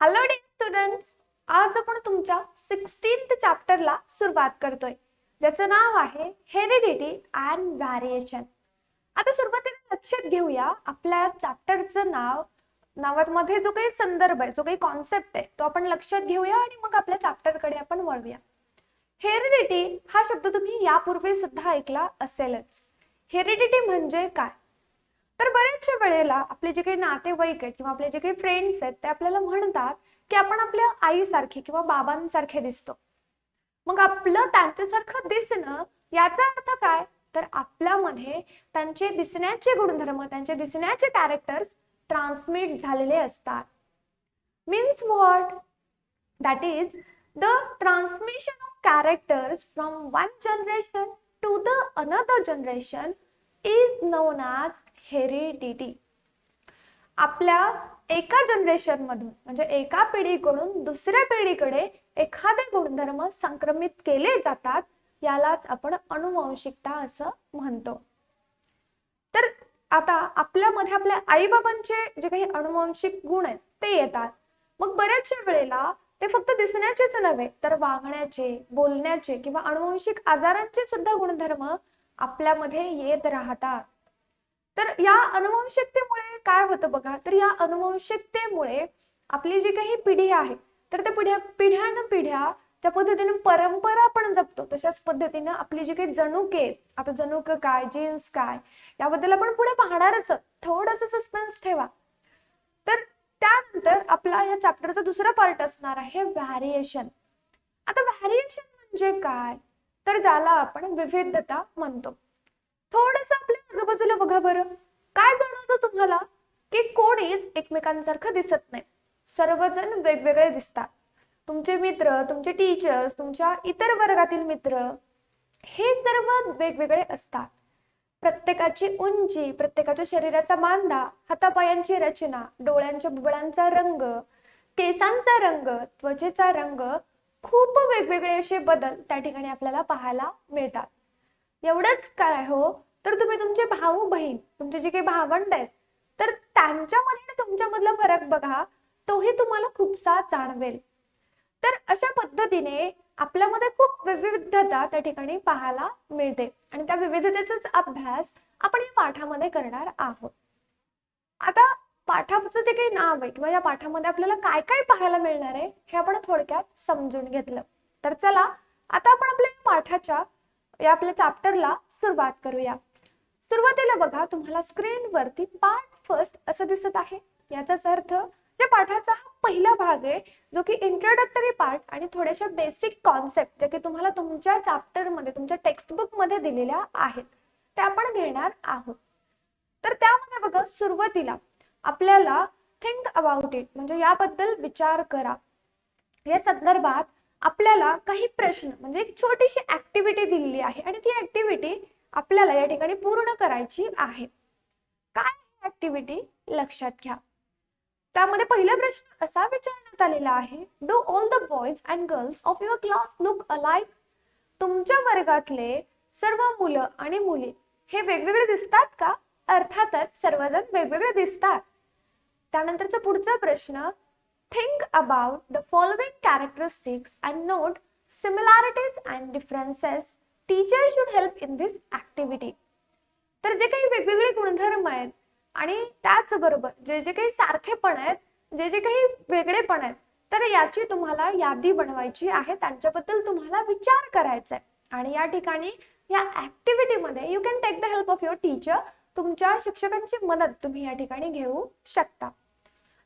Hello dear students. आज आपण तुमच्या 16th चॅप्टरला सुरुवात करतोय, ज्याचं नाव आहे हेरिडिटी अँड व्हॅरिएशन. आता सुरुवातीला लक्षात घेऊया आपल्या चॅप्टरचं नावामध्ये जो काही संदर्भ आहे, जो काही कॉन्सेप्ट आहे, तो आपण लक्षात घेऊया आणि मग आपल्या चॅप्टरकडे आपण वळूया. हेरिडिटी हा शब्द तुम्ही यापूर्वी सुद्धा ऐकला असेलच. हेरिडिटी म्हणजे काय? तर बऱ्याचशा वेळेला आपले जे काही नातेवाईक आहेत किंवा आपले जे काही फ्रेंड्स आहेत ते आपल्याला म्हणतात की आपण आपल्या आईसारखे किंवा बाबांसारखे दिसतो. मग आपलं त्यांच्यासारखं दिसणं याचा अर्थ काय? तर आपल्यामध्ये त्यांचे दिसण्याचे गुणधर्म, त्यांचे दिसण्याचे कॅरेक्टर्स ट्रान्समिट झालेले असतात. Means what? That is the transmission of characters from one generation to the another generation is known as heredity. आपल्या एका जनरेशन मधून म्हणजे एका पिढीकडून दुसऱ्या पिढीकडे एखादे गुणधर्म संक्रमित केले जातात, यालाच आपण अनुवंशिकता असं म्हणतो. तर आता आपल्यामध्ये आपल्या आईबाबांचे जे काही अनुवंशिक गुण आहेत ते येतात. मग बऱ्याचशा वेळेला ते फक्त दिसण्याचेच नव्हे तर वागण्याचे, बोलण्याचे किंवा अनुवंशिक आजारांचे सुद्धा गुणधर्म आपल्यामध्ये येत राहतात. तर या अनुवंशिकतेमुळे काय होतं बघा, तर या अनुवंशिकतेमुळे आपली जी काही पिढी आहे तर त्या पिढ्यान त्या पद्धतीने परंपरा आपण जपतो. तशाच पद्धतीने आपली जी काही जनुके आहेत, आता जनुक काय, जीन्स काय, याबद्दल आपण पुढे पाहणारच. थोडंसं सस्पेन्स ठेवा. तर त्यानंतर आपला या चॅप्टरचा दुसरा पार्ट असणार आहे व्हॅरिएशन. आता व्हॅरिएशन म्हणजे काय? तर ज्याला आपण विविधता म्हणतो. थोडंसं आपल्या आजूबाजूला बघा बरं, काय जाणवतं तुम्हाला की कोणीच एकमेकांसारखं दिसत नाही. सर्वजण वेगवेगळे दिसतात. तुमचे मित्र, तुमचे टीचर्स, तुमच्या इतर वर्गातील मित्र हे सर्व वेगवेगळे असतात. प्रत्येकाची उंची, प्रत्येकाच्या शरीराचा बांधा, हातापायांची रचना, डोळ्यांच्या बुबुळांचा रंग, केसांचा रंग, त्वचेचा रंग, खूप वेगवेगळे असे बदल त्या ठिकाणी आपल्याला पाहायला मिळतात. एवढंच काय हो, तर तुम्ही तुमचे भाऊ बहीण, तुमचे जे काही भावंड आहेत, तर त्यांच्यामध्ये तुमच्यामधला फरक बघा, तोही तुम्हाला खूपसा जाणवेल. तर अशा पद्धतीने आपल्यामध्ये खूप विविधता त्या ठिकाणी पाहायला मिळते आणि त्या विविधतेचाच अभ्यास आपण या पाठामध्ये करणार आहोत. आता पाठाचं जे काही नाव आहे किंवा या पाठामध्ये आपल्याला काय काय पाहायला मिळणार आहे हे आपण थोडक्यात समजून घेतलं. तर चला आता आपण आपल्या पाठाच्या या आपल्या चॅप्टरला सुरुवात करूया. सुरुवातीला बघा, तुम्हाला स्क्रीनवरती पार्ट फर्स्ट असं दिसत आहे. याचाच अर्थ या पाठाचा हा पहिला भाग आहे, जो की इंट्रोडक्टरी पार्ट आणि थोड्याशा बेसिक कॉन्सेप्ट जे की तुम्हाला तुमच्या चॅप्टरमध्ये, तुमच्या टेक्स्टबुक मध्ये दिलेल्या आहेत, त्या आपण घेणार आहोत. तर त्यामध्ये बघा, सुरुवातीला आपल्याला थिंक अबाउट इट म्हणजे याबद्दल विचार करा या संदर्भात आपल्याला काही प्रश्न म्हणजे एक छोटीशी ऍक्टिव्हिटी दिलेली आहे आणि ती ऍक्टिव्हिटी आपल्याला या ठिकाणी पूर्ण करायची आहे. काय ऍक्टिव्हिटी लक्षात घ्या. त्यामध्ये पहिला प्रश्न असा विचारण्यात आलेला आहे, do all the boys and girls of your class look alike? तुमच्या वर्गातले सर्व मुलं आणि मुली हे वेगवेगळे दिसतात का? अर्थातच सर्वजण वेगवेगळे दिसतात. त्यानंतरचा पुढचा प्रश्न, think about the following characteristics and note similarities and differences. Teacher should help in this activity. तर जे काही वेगवेगळे गुणधर्म आहेत आणि त्याचबरोबर जे जे काही सारखेपण आहेत, जे जे काही वेगळेपण आहेत, तर याची तुम्हाला यादी बनवायची आहे, त्यांच्याबद्दल तुम्हाला विचार करायचा आहे. आणि या ठिकाणी या ऍक्टिव्हिटीमध्ये you can take the help of your teacher. तुमच्या शिक्षकांची मदत तुम्ही या ठिकाणी घेऊ शकता.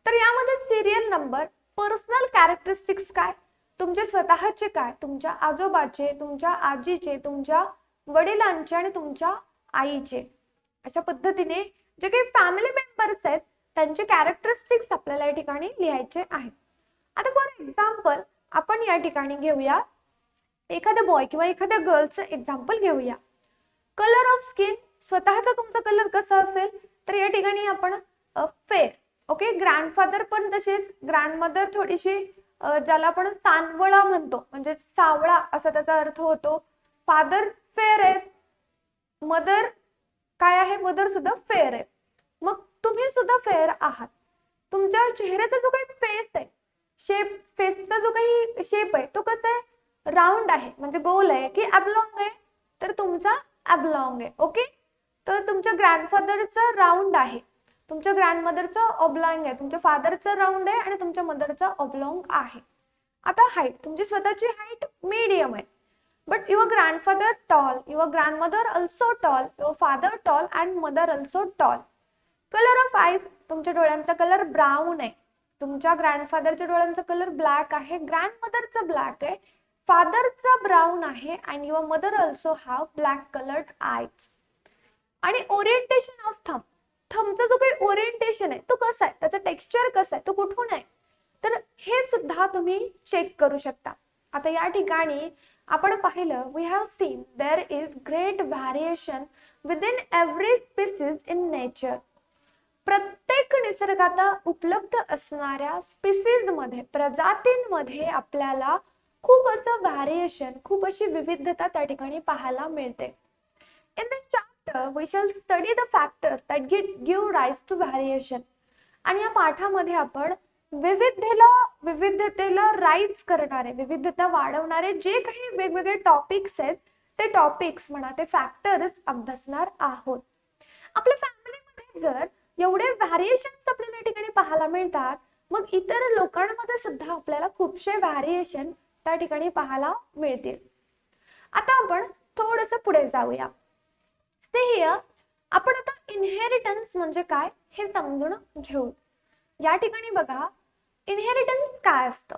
तर यामध्ये सिरियल नंबर, पर्सनल कॅरेक्टरिस्टिक्स काय, तुमचे स्वतःचे काय, तुमच्या आजोबाचे, तुमच्या आजीचे, तुमच्या वडिलांचे आणि तुमच्या आईचे, अशा पद्धतीने जे काही फॅमिली मेंबर्स आहेत त्यांचे कॅरेक्टरिस्टिक्स आपल्याला या ठिकाणी लिहायचे आहेत. आता फॉर एक्झाम्पल आपण या ठिकाणी घेऊया एखाद्या बॉय किंवा एखाद्या गर्लचं एक्झाम्पल घेऊया. कलर ऑफ स्किन, स्वतःचा तुमचा कलर कसा असेल, तर या ठिकाणी आपण फेअर. ओके, ग्रँडफादर पण तसेच, ग्रँडमदर थोडीशी ज्याला आपण सानवळा म्हणतो म्हणजे सावळा असा त्याचा अर्थ होतो. फादर फेअर आहेत, मदर काय आहे, मदर सुद्धा फेअर आहे. मग तुम्ही सुद्धा फेअर आहात. तुमच्या चेहऱ्याचा जो काही फेस आहे फेसचा जो काही शेप आहे तो कसा आहे, राऊंड आहे म्हणजे गोल आहे की ऑब्लॉंग आहे, तर तुमचा ऑब्लॉंग आहे. ओके, तर तुमच्या ग्रँडफादरचा राऊंड आहे, तुमच्या ग्रँडमदरचा ऑब्लॉंग आहे, तुमच्या फादरचा राऊंड आहे आणि तुमच्या मदरचा ऑब्लॉंग आहे. आता हाईट, तुमची स्वतःची हाईट मीडियम आहे, but your grandfather tall, your grandmother also tall, your father tall and mother also tall. Colour of eyes, तुमच्या डोळ्यांचा कलर ब्राऊन आहे, तुमच्या ग्रँडफादरच्या डोळ्यांचा कलर ब्लॅक आहे, ग्रँडमदरचा ब्लॅक आहे, फादरचा ब्राऊन आहे and your mother also have black coloured eyes. आणि orientation of thumb, थंबचा जो काही ओरिएंटेशन आहे तो कसा आहे, त्याचं टेक्स्चर कसं आहे, तो कुठून आहे, तर हे सुद्धा तुम्ही चेक करू शकता. आता या ठिकाणी आपण पाहिलं, we have seen there is great variation within every species in nature. प्रत्येक निसर्गात उपलब्ध असणाऱ्या स्पीसीज मध्ये, प्रजातींमध्ये आपल्याला खूप असं व्हॅरिएशन, खूप अशी विविधता त्या ठिकाणी पाहायला मिळते. In this chapter we shall study the factors that give rise to variation. आणि या पाठामध्ये आपण विविधतेला राईज करणारे, विविधता वाढवणारे जे काही वेगवेगळे टॉपिक्स आहेत ते टॉपिक्स म्हणा, ते फॅक्टर्स अभ्यासणार आहोत. आपल्या फॅमिलीमध्ये जर एवढे व्हॅरिएशन्स आपल्याला या ठिकाणी पाहायला मिळतात, मग इतर लोकांमध्ये सुद्धा आपल्याला खूपशे व्हॅरिएशन त्या ठिकाणी पाहायला मिळतील. आता आपण थोडंसं पुढे जाऊया. आपण आता इनहेरिटन्स म्हणजे काय हे समजून घेऊ. या ठिकाणी बघा, इनहेरिटन्स काय असतं.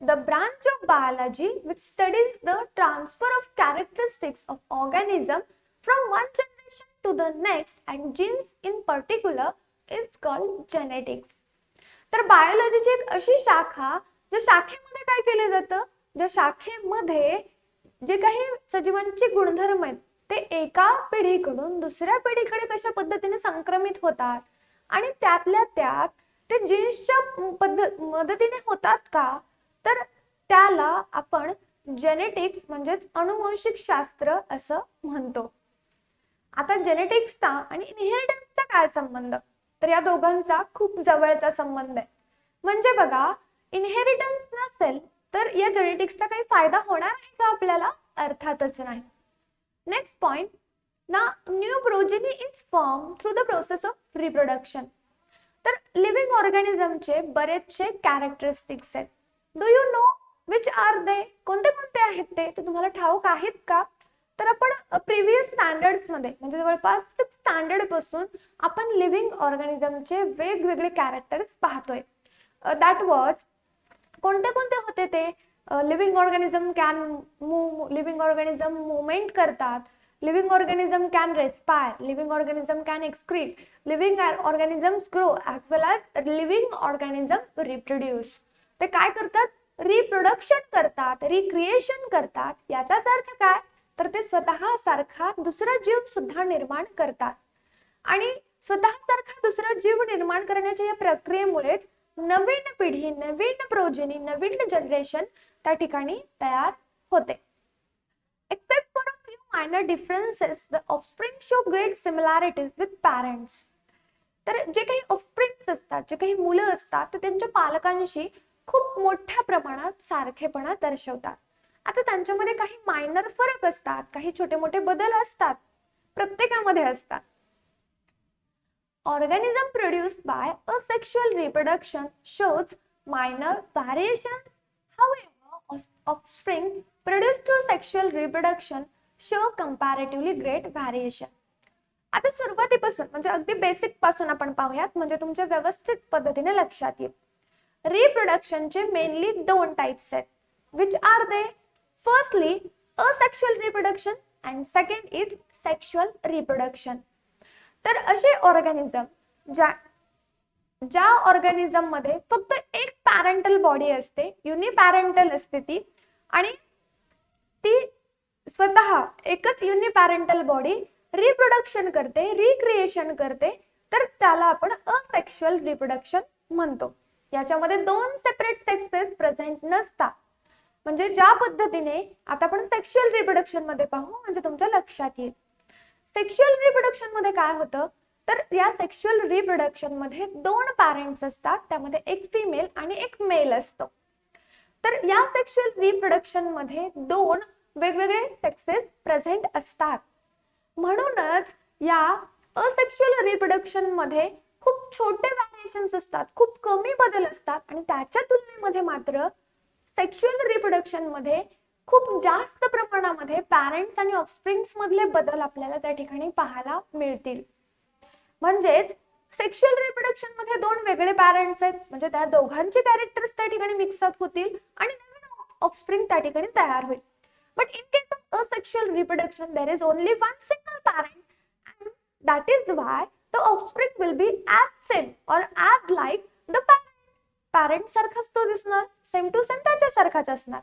The branch of biology which studies the transfer of characteristics of organism from one generation to the next and genes in particular is called genetics. तर बायोलॉजीची एक अशी शाखा, ज्या शाखेमध्ये काय केलं जातं, ज्या शाखेमध्ये जे काही सजीवांचे गुणधर्म आहेत ते एका पिढीकडून दुसऱ्या पिढीकडे कशा पद्धतीने संक्रमित होतात आणि त्यातल्या त्यात ते जीन्सच्या मदतीने होतात का, तर त्याला आपण जेनेटिक्स म्हणजेच अनुवंशिक शास्त्र असं म्हणतो. आता जेनेटिक्सचा आणि इनहेरिटन्सचा काय संबंध, तर या दोघांचा खूप जवळचा संबंध आहे. म्हणजे बघा, इनहेरिटन्स नसेल तर या जेनेटिक्सचा काही फायदा होणार आहे का आपल्याला, अर्थातच नाही. नेक्स्ट पॉइंट, ना new progeny is form through the process of reproduction. तर लिव्हिंग ऑर्गॅनिझमचे बरेचसे कॅरेक्टरिस्टिक्स आहेत. Do you know which are they, कोणते कोणते आहेत ते तुम्हाला ठाऊक आहेत का, तर आपण प्रिव्हियस स्टँडर्ड्स मध्ये म्हणजे जवळपास 6th स्टँडर्ड पासून आपण लिव्हिंग ऑर्गॅनिझमचे वेगवेगळे कॅरेक्टर्स पाहतोय. दॅट वॉज, कोणते कोणते होते ते, living organism can move, living organism movement करतात, living organism can respire, living organism can excrete, living organisms grow as well as living organism reproduce. ते काय करतात, रिप्रोडक्शन करतात, रिक्रिएशन करतात. याचाच अर्थ काय, तर ते स्वतः सारखा दुसरा जीव सुद्धा निर्माण करतात. आणि स्वतः सारखा दुसरा जीव निर्माण करण्याच्या या प्रक्रियेमुळेच नवीन पिढी, नवीन प्रोजेनी, नवीन जनरेशन त्या ठिकाणी तयार होते. Except for a few minor differences the offspring show great similarities with parents. तर जे काही ऑफस्प्रिंग्स असतात, जे काही मुलं असतात, ते त्यांच्या पालकांशी खूप मोठ्या प्रमाणात सारखेपणा दर्शवतात. आता त्यांच्यामध्ये काही मायनर फरक असतात, काही छोटे मोठे बदल असतात, प्रत्येकामध्ये असतात. Organism produced by asexual reproduction shows minor variations. However, offspring produced through sexual reproduction show comparatively great variation. आता सुरुवातीपासून म्हणजे अगदी बेसिक पासून आपण पाहूयात, म्हणजे तुमच्या व्यवस्थित पद्धतीने लक्षात येईल. रिप्रोडक्शनचे मेनली 2 टाइप्स आहेत. Which are they? Firstly asexual reproduction and second is sexual reproduction. तर असे ऑर्गॅनिझम ज्या ऑर्गॅनिझम मध्ये फक्त एक पॅरेंटल बॉडी असते, युनिपॅरेंटल असते ती, आणि ती स्वतः एकच युनिपॅरेंटल बॉडी रिप्रोडक्शन करते, रिक्रिएशन करते, तर त्याला आपण असेक्शुअल रिप्रोडक्शन म्हणतो. याच्यामध्ये 2 सेपरेट सेक्सेस प्रेझेंट नसतात. म्हणजे ज्या पद्धतीने आता आपण सेक्शुअल रिप्रोडक्शन मध्ये पाहू, म्हणजे तुमच्या लक्षात येईल. सेक्शुअल रिप्रोडक्शन मध्ये काय होतं, तर या सेक्शुअल रिप्रोडक्शन मध्ये 2 पॅरेंट्स असतात, त्यामध्ये एक फिमेल आणि एक मेल असतो. तर या सेक्शुअल रिप्रोडक्शन मध्ये 2 वेगवेगळे सेक्सेस प्रेझेंट असतात. म्हणूनच या असेक्शुअल रिप्रोडक्शन मध्ये खूप छोटे व्हॅरिएशन्स असतात, खूप कमी बदल असतात आणि त्याच्या तुलनेमध्ये मात्र सेक्शुअल रिप्रोडक्शन मध्ये खूप जास्त प्रमाणामध्ये पॅरेंट्स आणि ऑफस्प्रिंग्स मधले बदल आपल्याला त्या ठिकाणी पाहायला मिळतील. म्हणजेच सेक्शुअल रिप्रोडक्शन मध्ये 2 वेगळे पॅरेंट्स आहेत, म्हणजे त्या दोघांचे कॅरेक्टर्स त्या ठिकाणी मिक्सअप होतील आणि नवीन ऑफस्प्रिंग त्या ठिकाणी तयार होईल. But in case of asexual reproduction there is only one single parent and that is why the offspring will be as same or as like the parent सारखाच तो दिसणार, सेम टू सेम त्याच्या सारखाच असणार.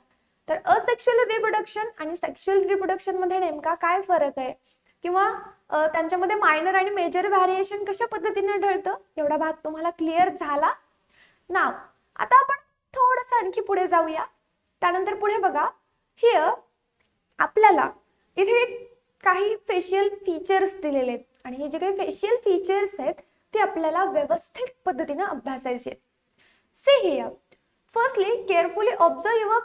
तर असेक्शुअल रिप्रोडक्शन आणि sexual reproduction मध्ये नेमका काय फरक आहे किंवा त्यांच्यामध्ये मायनर आणि मेजर व्हॅरिएशन कशा पद्धतीने आढळतं, एवढा भाग तुम्हाला क्लिअर झाला ना. आता आपण थोडंसं आणखी पुढे जाऊया. त्यानंतर पुढे बघा, हिअर आपल्याला इथे काही फेशियल फीचर्स दिलेले आहेत आणि हे जे काही फेशियल फीचर्स आहेत ते आपल्याला व्यवस्थित पद्धतीने अभ्यासायचे आहेत. See here, firstly carefully observe your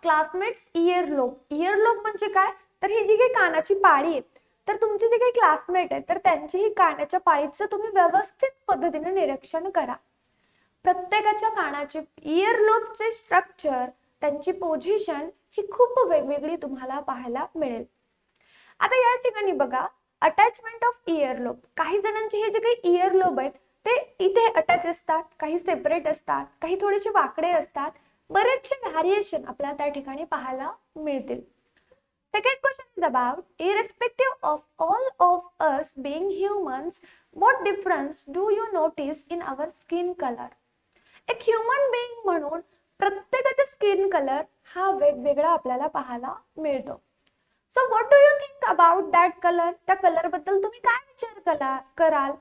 classmates year lobe. Year lobe म्हणजे काय, तर ही जी काही कानाची पाळी आहे, तर तुमचे जे काही क्लासमेट आहेत तर त्यांची ही कानाच्या पाळीचं तुम्ही व्यवस्थित पद्धतीने निरीक्षण करा. प्रत्येकाच्या कानाचे इयर लोबचे स्ट्रक्चर, त्यांची पोझिशन ही खूप वेगवेगळी तुम्हाला पाहायला मिळेल. आता या ठिकाणी बघा, अटॅचमेंट ऑफ इयर लोब. काही जणांचे हे जे काही इयर लोब आहेत ते इथे अटॅच असतात, काही सेपरेट असतात, काही थोडेसे वाकडे असतात. बरेचसे व्हॅरिएशन आपल्याला त्या ठिकाणी पाहायला मिळतील. Second question is about, irrespective of all of us being humans, what difference do you notice in our skin color? एक ह्युमन बीइंग म्हणून प्रत्येकाचा स्किन कलर हा वेगवेगळा आपल्याला पाहायला मिळतो. So what do you think about that colour? त्या colour बद्दल तुम्ही काय विचार कराल?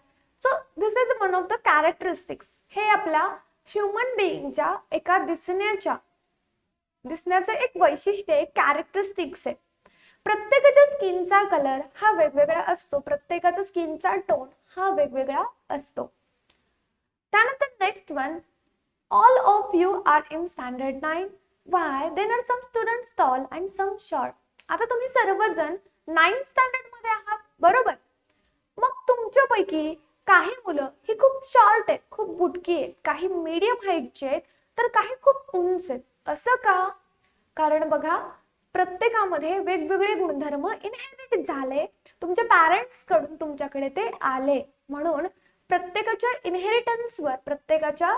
So this is one of the characteristics. हे आपल्या ह्युमन बीइंगच्या एका दिसण्याचं एक वैशिष्ट्य, एक कॅरेक्टरिस्टिक्स आहे. प्रत्येकाच्या स्किनचा कलर हा वेगवेगळा असतो, प्रत्येकाचा स्किनचा टोन हा वेगवेगळा असतो. त्यानंतर next one, all of you are in standard 9. Why? There are some students tall and some short. आता तुम्ही सर्वजण 9th स्टँडर्ड मध्ये आहात, बरोबर? मग तुमच्यापैकी काही मुलं ही खूप शॉर्ट आहेत, खूप बुटकी आहेत, काही मीडियम हाईटचे आहेत, तर काही खूप उंच आहेत. असं का? कारण बघा, प्रत्येकामध्ये वेगवेगळे गुणधर्म इनहेरिट झाले, तुमच्या पॅरेंट्स कडून तुमच्याकडे ते आले. म्हणून प्रत्येकाच्या इनहेरिटन्सवर, प्रत्येकाच्या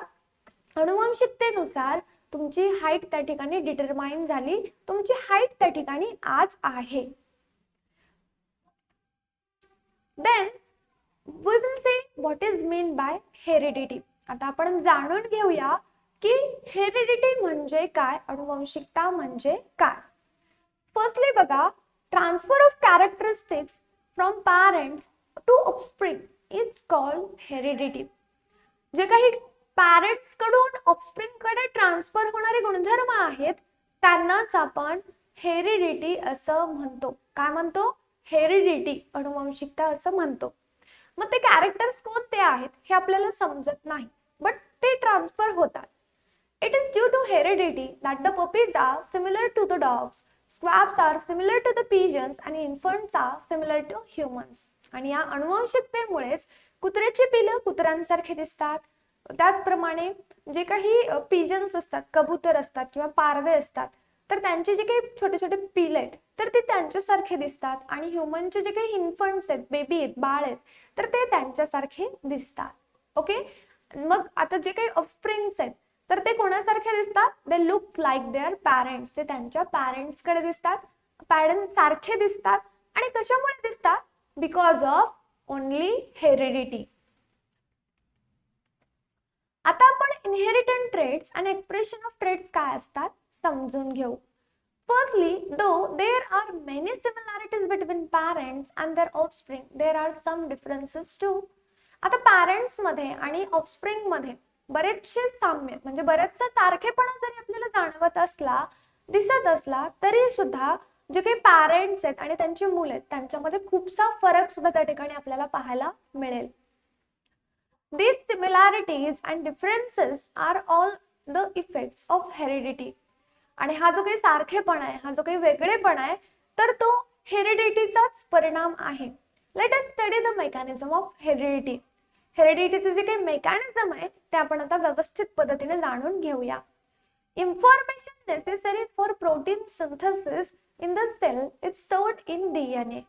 अनुवंशिकतेनुसार तुमची हाईट त्या ठिकाणी डिटरमाइन झाली, तुमची हाईट त्या ठिकाणी आज आहे. Then we will see what is mean by heredity. आता आपण जाणून घेऊया की हेरिडिटी म्हणजे काय, अनुवंशिकता म्हणजे काय. फर्स्टली बघा, transfer of characteristics from parents to offspring is called heredity. जे काही पॅरेंट्स कडून ऑफस्प्रिंग कडे ट्रान्सफर होणारे गुणधर्म आहेत त्यांनाच आपण हेरिडिटी असं म्हणतो. काय म्हणतो? हेरिडिटी, अनुवंशिकता असं म्हणतो. मग ते कॅरेक्टर्स कोणते आहेत हे आपल्याला समजत नाही, बट ते ट्रान्सफर होतात. It is due to heredity that the puppies are similar to the dogs, squabs are similar to the pigeons आणि infants are similar to humans. आणि या अनुवंशिकतेमुळेच कुत्र्याची पिलं कुत्र्यांसारखे दिसतात, त्याचप्रमाणे जे काही पिजन्स असतात, कबूतर असतात किंवा पारवे असतात, तर त्यांचे जे काही छोटे छोटे पिल आहेत तर ते त्यांच्यासारखे दिसतात. आणि ह्युमनचे जे काही इन्फंट्स आहेत, बेबी आहेत, बाळ आहेत, तर ते त्यांच्यासारखे दिसतात. ओके. मग आता जे काही ऑफस्प्रिंग्स आहेत तर ते कोणासारखे दिसतात? They look like their parents. ते त्यांच्या पॅरेंट्स कडे दिसतात, पॅरेंट्स सारखे दिसतात. आणि कशामुळे दिसतात? Because of only heredity. आता आपण इनहेरिटंट ट्रेट्स आणि एक्सप्रेशन ऑफ ट्रेट्स काय असतात समजून घेऊ. Firstly, though there are many similarities between parents and their offspring, there are some differences too. आता पॅरेंट्स मध्ये आणि ऑफस्प्रिंग मध्ये बरेचसे साम्य, म्हणजे बरेचसा सारखेपणा जरी आपल्याला जाणवत असला, दिसत असला, तरी सुद्धा जे काही पॅरेंट्स आहेत आणि त्यांची मुलं आहेत त्यांच्यामध्ये खूपसा फरक सुद्धा त्या ठिकाणी आपल्याला पाहायला मिळेल. These similarities and differences are all the effects of heredity. आणि हा जो काही सारखेपणा आहे, हा जो काही वेगळेपणा आहे, तर तो हेरिडिटीचाच परिणाम आहे. Let us study the mechanism of heredity. हेरिडिटीचे जे काही मेकॅनिझम आहे ते आपण आता व्यवस्थित पद्धतीने जाणून घेऊया. Information necessary for protein synthesis in the cell is stored in DNA.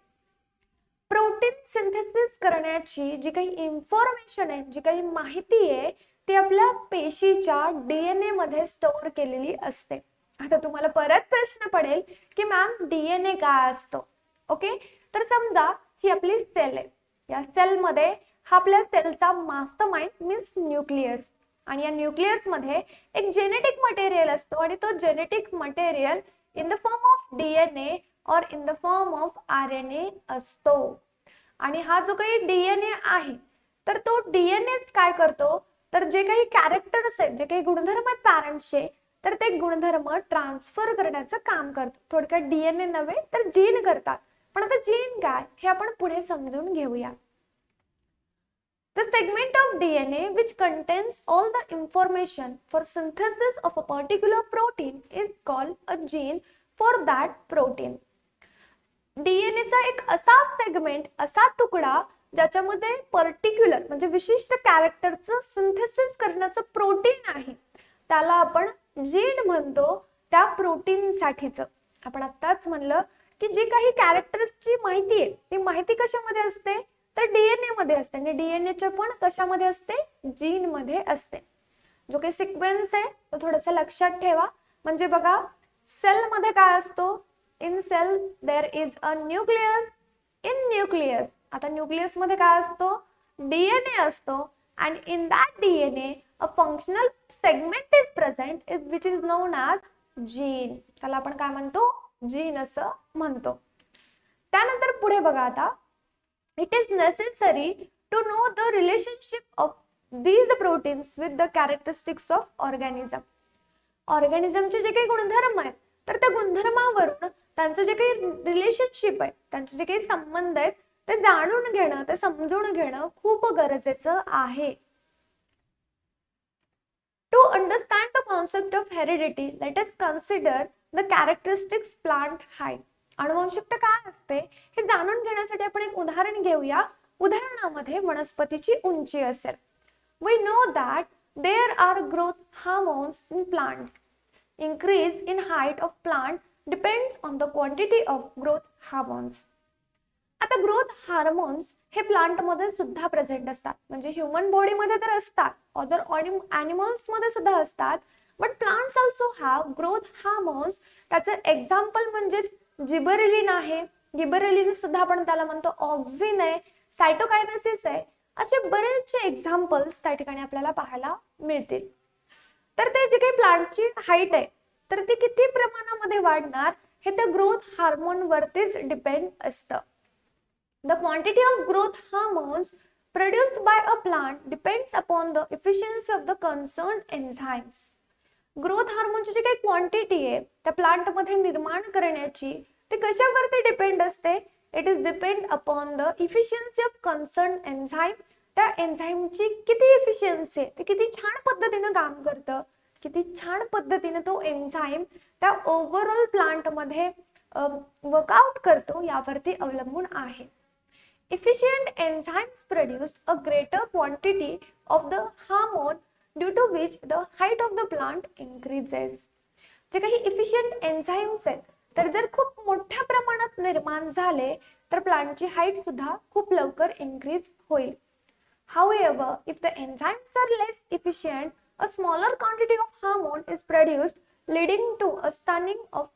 Protein synthesis करण्याची जी काही इन्फॉर्मेशन आहे, जी काही माहिती आहे, ती आपल्या पेशीच्या डीएनए मध्ये स्टोअर केलेली असते. आता तुम्हाला परत प्रश्न पडेल की मॅम डीएनए काय असतो? ओके, तर समजा ही आपली सेल आहे. या सेलमध्ये हा आपल्या सेलचा मास्टरमाइंड मीन्स न्यूक्लियस, आणि या न्यूक्लियस मध्ये एक जेनेटिक मटेरियल असतो आणि तो genetic material in the form of DNA और in the form of RNA असतो. आणि हा जो काही डीएनए आहे तर तो डीएनए काय करतो, तर जे काही कॅरेक्टर्स आहेत, जे काही गुणधर्म आहेत पॅरेंट्सचे, तर ते गुणधर्म ट्रान्सफर करण्याचं काम करतो. थोडक्यात डीएनए नव्हे तर जीन करतात. पण आता जीन काय हे आपण पुढे समजून घेऊया. The segment of DNA which contains all the information for synthesis of a particular protein is called a gene for that protein. DNA चा एक असा सेगमेंट, असा तुकडा ज्याच्यामध्ये पर्टिक्युलर म्हणजे विशिष्ट कॅरेक्टरचं सिंथेसिस करण्याचं प्रोटीन आहे, त्याला आपण जीन म्हणतो. त्या प्रोटीन साठीचं आपण आत्ताच म्हणलं की जी काही कॅरेक्टर्सची माहिती आहे ती माहिती कशामध्ये असते, तर डीएनए मध्ये असते. आणि डीएनए पण कशामध्ये असते, जीन मध्ये असते. जो काही सिक्वेन्स आहे तो थोडासा लक्षात ठेवा. म्हणजे बघा, सेल मध्ये काय असतो, in cell there is a nucleus. In nucleus, आता न्यूक्लियस मध्ये काय असतो, डीएनए असतो. and in that DNA a functional segment is present which is known as gene. त्याला आपण काय म्हणतो, जीन असं म्हणतो. त्यानंतर पुढे बघा, आता it is necessary to know the relationship of these proteins with the characteristics of organism. ऑर्गॅनिझमचे जे काही गुणधर्म आहेत तर त्या गुणधर्मावरून त्यांचं जे काही रिलेशनशिप आहे, त्यांचे जे काही संबंध आहेत ते जाणून घेणं, ते समजून घेणं खूप गरजेचं आहे. To understand the concept of heredity let us consider the characteristics plant height. अनुवंशिकता काय असते हे जाणून घेण्यासाठी आपण एक उदाहरण घेऊया. उदाहरणामध्ये वनस्पतीची उंची असेल. We know that there are growth hormones in plants. Increase in height of plant depends on the quantity of growth hormones. आता ग्रोथ हार्मोन्स हे प्लांट मध्ये सुद्धा प्रेझेंट असतात. म्हणजे ह्यूमन बॉडी मध्ये तर असतात, अदर एनिमल्स मध्ये सुद्धा असतात, but plants also have growth hormones. त्याचं एक्झाम्पल म्हणजे जिबरेलिन आहे. गिबरेलिन सुद्धा आपण त्याला म्हणतो. ऑक्सिन आहे, सायटोकायनेसिस आहे. असे बरेचसे एक्झाम्पल्स त्या ठिकाणी आपल्याला पाहायला मिळतील. तर ते जे काही प्लांटची हाईट आहे तर ती किती प्रमाणामध्ये वाढणार हे त्या ग्रोथ हार्मोन वरतीच डिपेंड असतं. The quantity of growth hormones produced by a plant depends upon the efficiency of the concern enzymes. Growth हार्मोनची जी काही क्वांटिटी आहे त्या प्लांट मध्ये निर्माण करण्याची ते कशावरती डिपेंड असते. It is depend upon the efficiency of concern enzyme. त्या एन्झाइमची किती एफिशियन्सी आहे, ते किती छान पद्धतीने काम करतं, किती छान पद्धतीने तो एन्झाइम त्या ओव्हरऑल प्लांट मध्ये वर्कआउट करतो यावरती अवलंबून आहे. Efficient enzymes produce a greater quantity of the hormone due to which the height of the plant increases. जे काही efficient enzymes आहेत तर जर खूप मोठ्या प्रमाणात निर्माण झाले तर प्लांटची हाईट सुद्धा खूप लवकर इन्क्रीज होईल. However, if the enzymes are less efficient, a smaller quantity of hormone is produced, leading to a stunting of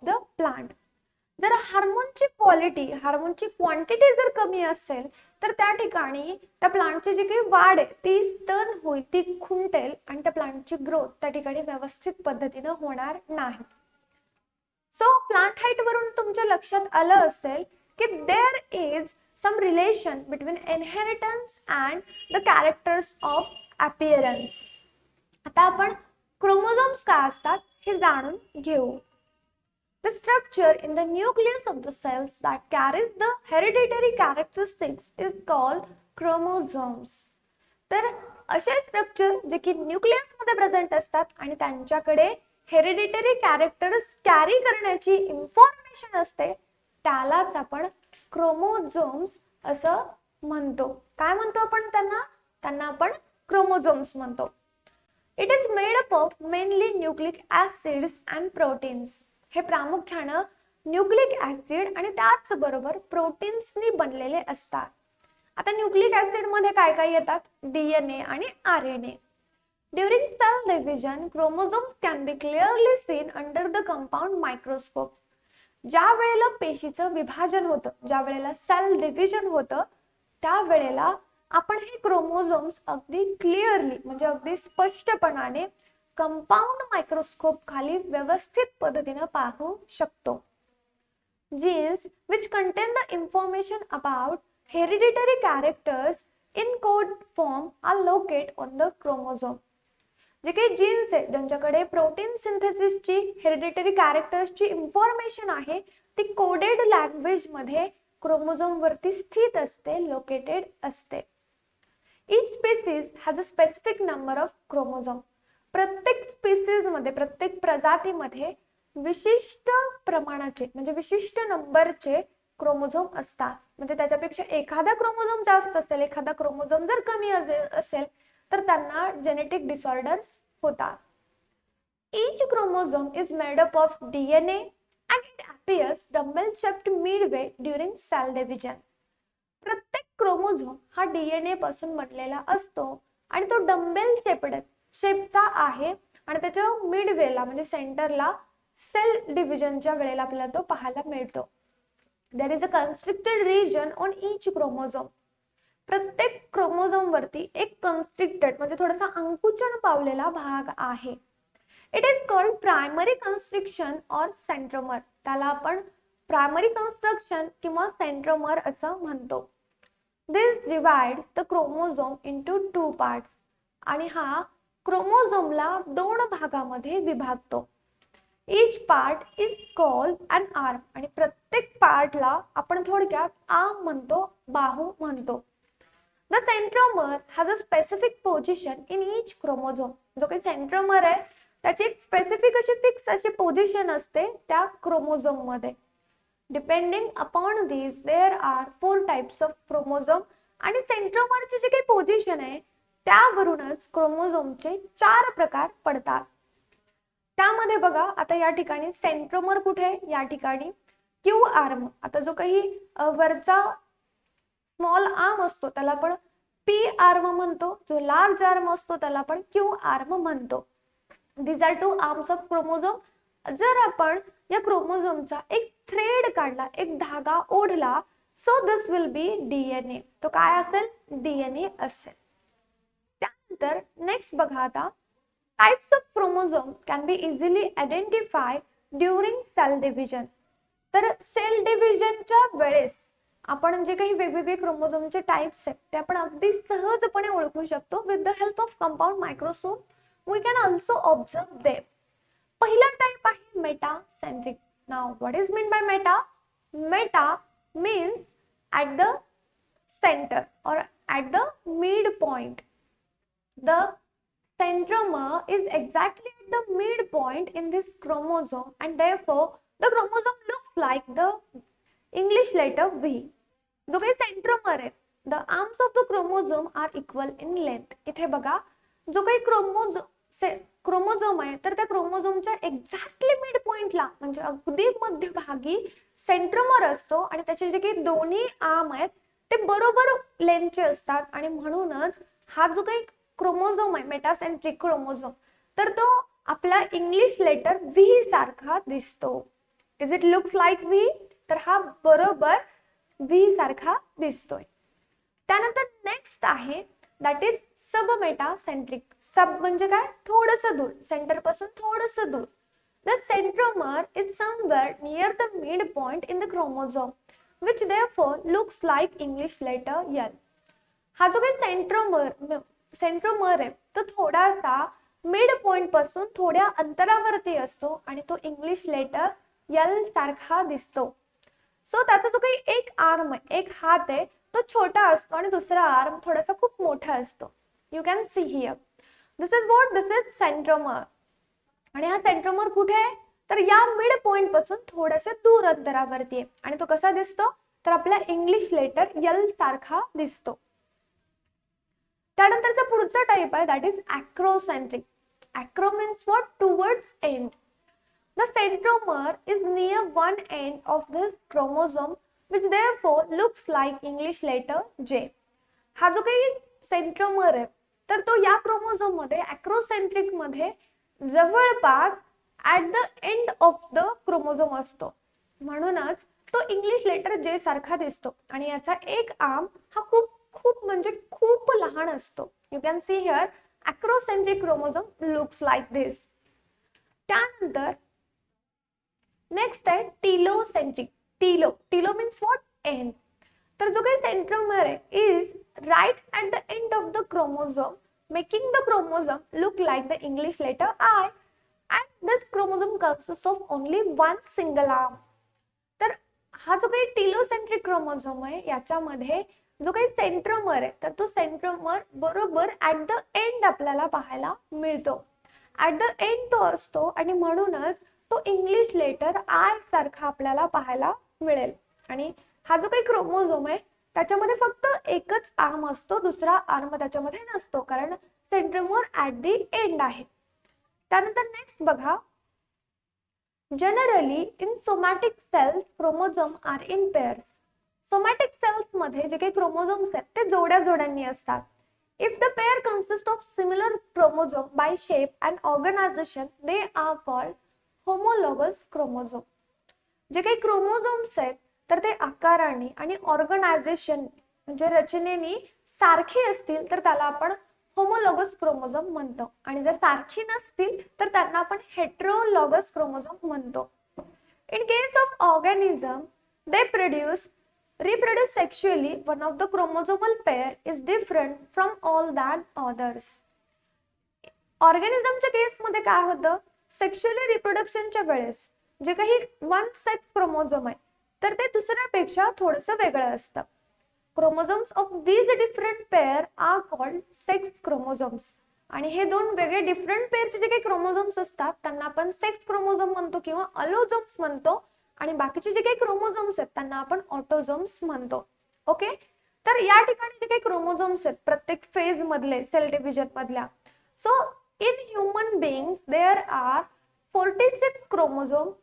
the plant. जर हार्मोनची क्वालिटी, हार्मोनची क्वांटिटी जर कमी असेल तर त्या ठिकाणी त्या प्लांटची जी काही वाढ आहे ती स्टन होईल, ती खुंटेल आणि त्या प्लांटची ग्रोथ त्या ठिकाणी व्यवस्थित पद्धतीने होणार नाही. सो प्लांट हाईट वरून तुमच्या लक्षात आलं असेल की there is some relation between inheritance and the characters of appearance. आता आपण क्रोमोझोम्स काय असतात हे जाणून घेऊ. The structure in the nucleus of the cells that carries the hereditary characteristics is called chromosomes. तर असे स्ट्रक्चर जे की न्यूक्लियस मध्ये प्रेझेंट असतात आणि त्यांच्याकडे हेरिडिटरी कॅरेक्टर्स कॅरी करण्याची इन्फॉर्मेशन असते त्यालाच आपण क्रोमोझोम्स असं म्हणतो. काय म्हणतो आपण त्यांना आपण क्रोमोझोम्स म्हणतो. It is made up of mainly nucleic acids and proteins. हे प्रामुख्याने न्यूक्लिक ऍसिड आणि त्याच बरोबर प्रोटीन्सनी बनलेले असतात. आता न्यूक्लिक ऍसिड मध्ये काय काय येतात? डीएनए आणि RNA. During cell division chromosomes can be clearly seen under the compound microscope. ज्या वेळेला पेशीचं विभाजन होतं, ज्या वेळेला सेल डिव्हिजन होतं, त्या वेळेला आपण हे क्रोमोझोम्स अगदी क्लिअरली म्हणजे अगदी स्पष्टपणाने कंपाऊंड मायक्रोस्कोप खाली व्यवस्थित पद्धतीने पाहू शकतो. Jeans which contain the information about hereditary characters in code form are located on the chromosome. जे काही जीन्स आहे ज्यांच्याकडे प्रोटीन सिंथेसिसची हेरिडिटरी कॅरेक्टर्सची इन्फॉर्मेशन आहे ती कोडेड लँग्वेज मध्ये क्रोमोझोम वरती स्थित असते, लोकेटेड असते. Each species has a specific number of chromosome. प्रत्येक स्पीसीज मध्ये प्रत्येक प्रजातीमध्ये विशिष्ट प्रमाणाचे म्हणजे विशिष्ट नंबरचे क्रोमोझोम असतात. म्हणजे त्याच्यापेक्षा एखादा क्रोमोझोम जास्त असेल, एखादा क्रोमोझोम जर कमी असेल तर त्यांना जेनेटिक डिसऑर्डर्स होतात. Each chromosome is made up of DNA and it appears dumbbell-shaped midway during cell division. प्रत्येक क्रोमोझोम हा डीएनए पासून बनलेला असतो आणि तो डंबेल शेपचा आहे आणि त्याच्या मिडवेला म्हणजे सेंटरला सेल डिव्हिजनच्या वेळेला आपल्याला तो पाहायला मिळतो. There is a constricted region on each chromosome. प्रत्येक क्रोमोझोम वरती एक constricted म्हणजे थोडासा अंकुचन पावलेला भाग आहे. It is called primary constriction or centromere. त्याला आपण प्रायमरी कन्स्ट्रक्शन किंवा सेंट्रोमर असं म्हणतो. This divides the chromosome into two parts. आणि हा क्रोमोझोमला दोन भागामध्ये विभागतो. Each part is called an arm. आणि प्रत्येक पार्टला आपण थोडक्यात आर्म म्हणतो, बाहू म्हणतो. The centromere has a specific position in each chromosome. जो काही सेंट्रोमर आहे त्याची एक स्पेसिफिक अशी फिक्स अशी पोझिशन असते त्या क्रोमोझोम मध्ये. Depending upon this there are 4 types of chromosome. आणि सेंट्रोमरची जी काही पोझिशन आहे त्यावरूनच क्रोमोझोमचे 4 प्रकार पडतात. त्यामध्ये बघा आता या ठिकाणी सेंट्रोमर कुठे आहे? या ठिकाणी क्यू आर्म. आता जो काही वरचा स्मॉल आर्म असतो त्याला आपण पी आर्म म्हणतो, जो लार्ज आर्म असतो त्याला आपण क्यू आर्म म्हणतो. These are two arms of chromosome. जर आपण या क्रोमोझोमचा एक थ्रेड काढला, एक धागा ओढला, so this will be DNA. तो काय असेल? DNA असेल. त्यानंतर नेक्स्ट बघा आता types of chromosome can be easily identified during cell division. तर सेल डिव्हिजनच्या वेळेस आपण जे काही वेगवेगळे क्रोमोझोमचे टाइप्स आहेत ते आपण अगदी सहजपणे ओळखू शकतो with the help of compound microscope. We can also observe them. पहिला टाइप आहे metacentric. Now what is meant by meta? Meta means at the center or at the midpoint. The centromere is exactly at the midpoint in this chromosome and therefore the chromosome looks like the English letter V. जो काही centromere आहे, the arms of the chromosome are equal in length. इथे बघा जो काही chromosome आहे तर त्या क्रोमोझोमच्या एक्झॅक्टली मिड पॉइंटला म्हणजे अगदी मध्यभागी सेंट्रोमर असतो आणि त्याचे जे काही दोन्ही आर्म आहेत ते बरोबर लेंथचे असतात आणि म्हणूनच हा जो काही क्रोमोझोम आहे मेटासेंट्रिक क्रोमोझोम तर तो आपला इंग्लिश लेटर व्ही सारखा दिसतो. Is it looks like V? तर हा बरोबर व्ही सारखा दिसतोय. त्यानंतर नेक्स्ट आहे दॅट इज सब मेटासेंट्रिक. सब म्हणजे काय? थोडंसं दूर, सेंटर पासून थोडंसं दूर. The centromere is somewhere near the mid point in the chromosome which therefore looks like English letter L. हा जो काही सेंट्रोमर आहे तो थोडासा मिड पॉइंट पासून थोड्या अंतरावरती असतो आणि तो इंग्लिश लेटर यल सारखा दिसतो. सो त्याचा जो काही एक आर्म आहे, एक हात आहे, तो छोटा असतो आणि दुसरा आर्म थोडासा खूप मोठा असतो. You can see here. This is centromere. आणि हा सेंट्रोमर कुठे आहे, तर या मिड पॉइंट पासून थोड्याशा दूर अंतरावरती आहे. आणि तो कसा दिसतो, तर आपल्या इंग्लिश लेटर यल सारखा दिसतो. त्यानंतरचा पुढचा टाइप आहे that is acrocentric. Acro means what, towards end. The centromere is near one end of this chromosome which therefore looks like English letter J. हा जो काही सेंट्रोमर आहे तर तो या क्रोमोझोम मध्ये ॲक्रोसेंट्रिक मध्ये जवळपास at the end of the chromosome असतो. म्हणूनच तो इंग्लिश लेटर J सारखा दिसतो आणि याचा एक आर्म हा खूप खूप म्हणजे खूप लहान असतो. You can see here acrocentric chromosome looks like this. त्यानंतर नेक्स्ट आहे telocentric. Telo means what, end. तर जो काही सेंट्रोमर आहे is right at the end of the chromosome making the chromosome look like the English letter I and this chromosome consist of only one single arm. तर हा जो काही telocentric chromosome आहे याच्यामध्ये जो काही सेंट्रोमर आहे तर तो सेंट्रोमर बरोबर ॲट द एंड आपल्याला पाहायला मिळतो. ॲट द एंड तो असतो आणि म्हणूनच तो इंग्लिश लेटर आय सारखा आपल्याला पाहायला मिळेल. आणि हा जो काही क्रोमोझोम आहे त्याच्यामध्ये फक्त एकच आर्म असतो, दुसरा आर्म त्याच्यामध्ये नसतो कारण सेंट्रोमर ॲट दी एंड आहे. त्यानंतर नेक्स्ट बघा, generally in somatic cells chromosome are in pairs. Somatic cells मध्ये जे काही क्रोमोझोम्स आहेत ते जोड्या जोड्यांनी असतात. If the pair consist of similar chromosome by shape and organisation they are called homologous chromosome. जे काही क्रोमोझोम्स आहेत तर ते आकाराने आणि ऑर्गनायझेशन म्हणजे रचनेने सारखे असतील तर त्याला आपण होमोलॉगस क्रोमोझोम म्हणतो आणि जर सारखी नसतील तर त्यांना आपण हेटेरोलॉगस क्रोमोझोम म्हणतो. In case of organism they reproduce sexually, one of the chromosomal pair is different from all than others. ऑर्गॅनिझमच्या केसमध्ये काय होतं, सेक्शुअली रिप्रोडक्शनच्या वेळेस जे काही वन सेक्स क्रोमोझोम आहे तर ते दुसऱ्यापेक्षा थोडंसं वेगळं असतं. Chromosomes of these different pair are called sex chromosomes. आणि हे दोन वेगळे डिफरंट पेअरचे जे काही क्रोमोझोम्स असतात त्यांना आपण सेक्स क्रोमोझोम म्हणतो किंवा अलोझोम्स म्हणतो आणि बाकीचे जे काही क्रोमोझोम्स आहेत त्यांना आपण ऑटोझोम्स म्हणतो. ओके, तर या ठिकाणी जे काही क्रोमोझोम्स आहेत प्रत्येक फेज मधले सेल डिव्हिजन मधल्या, so in human beings there are 46 chromosomes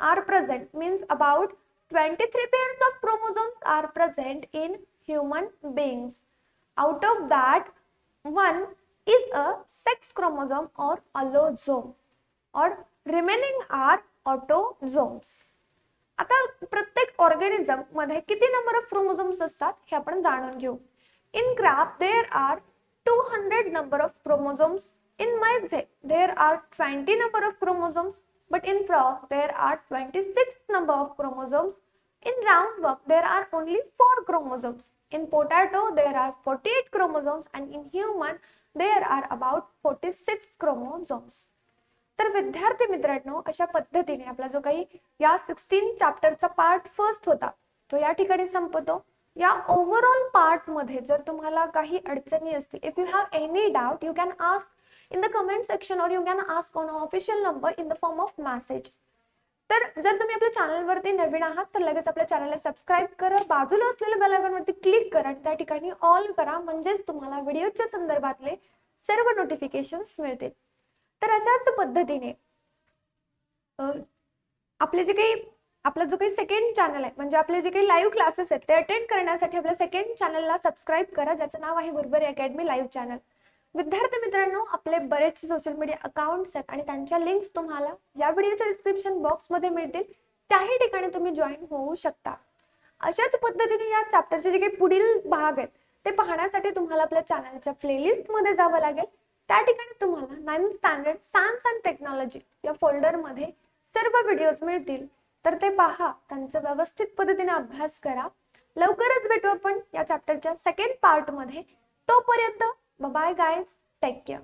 are present, means about 23 pairs of chromosomes are present in human beings. Out of that, one is a sex chromosome or allosome, or remaining are autosomes. आता प्रत्येक organism मध्ये किती number of chromosomes असतात हे आपण जाणून घेऊ. In crab there are 200 number of chromosomes. In mice there are 20 number of chromosomes, but in frog there are 26 number of chromosomes. In roundworm there are only 4 chromosomes. In potato there are 48 chromosomes and in human there are about 46 chromosomes. तर विद्यार्थी मित्रांनो, अशा पद्धतीने आपला जो काही या 16 चॅप्टरचा part first होता तो या ठिकाणी संपतो. या ओव्हरऑल पार्ट मध्ये जर तुम्हाला काही अडचणी असतील, if you have any doubt you can ask in the comment section और you can ask on official number in the form of message. तर जर तुम्ही आपल्या चॅनलवरती नवीन आहात तर लगेच आपल्या चॅनलला सबस्क्राईब करा, बाजूला असलेल्या बेल आयकॉनवरती क्लिक करा आणि त्या ठिकाणी ऑल करा, म्हणजेच तुम्हाला व्हिडिओच्या संदर्भातले सर्व नोटिफिकेशन्स मिळतील. तर अशाच पद्धतीने आपला जो काही सेकंड चॅनल आहे म्हणजे आपले जे काही लाईव्ह क्लासेस आहेत ते अटेंड करण्यासाठी आपल्या सेकंड चॅनलला सबस्क्राईब करा, ज्याचं नाव आहे गुरुबरी अकॅडमी लाईव्ह चॅनल. विद्यार्थी मित्रांनो, आपले बरेचसे सोशल मीडिया अकाउंट्स आहेत आणि त्यांच्या लिंक्स तुम्हाला या व्हिडिओच्या डिस्क्रिप्शन बॉक्समध्ये मिळतील, त्याही ठिकाणी तुम्ही जॉईन होऊ शकता. अशाच पद्धतीने या चॅप्टरचे जे काही पुढील भाग आहेत ते पाहण्यासाठी तुम्हाला आपल्या चॅनलच्या प्लेलिस्टमध्ये जावं लागेल. त्या ठिकाणी तुम्हाला 9th standard science and technology या फोल्डरमध्ये सर्व व्हिडिओज मिळतील, तर ते पहा, त्यांचा व्यवस्थित पद्धतीने अभ्यास करा. लवकरच भेटू आपण या चॅप्टरच्या सेकंड पार्ट मध्ये. तोपर्यंत बाय गाइज, टेक केअर.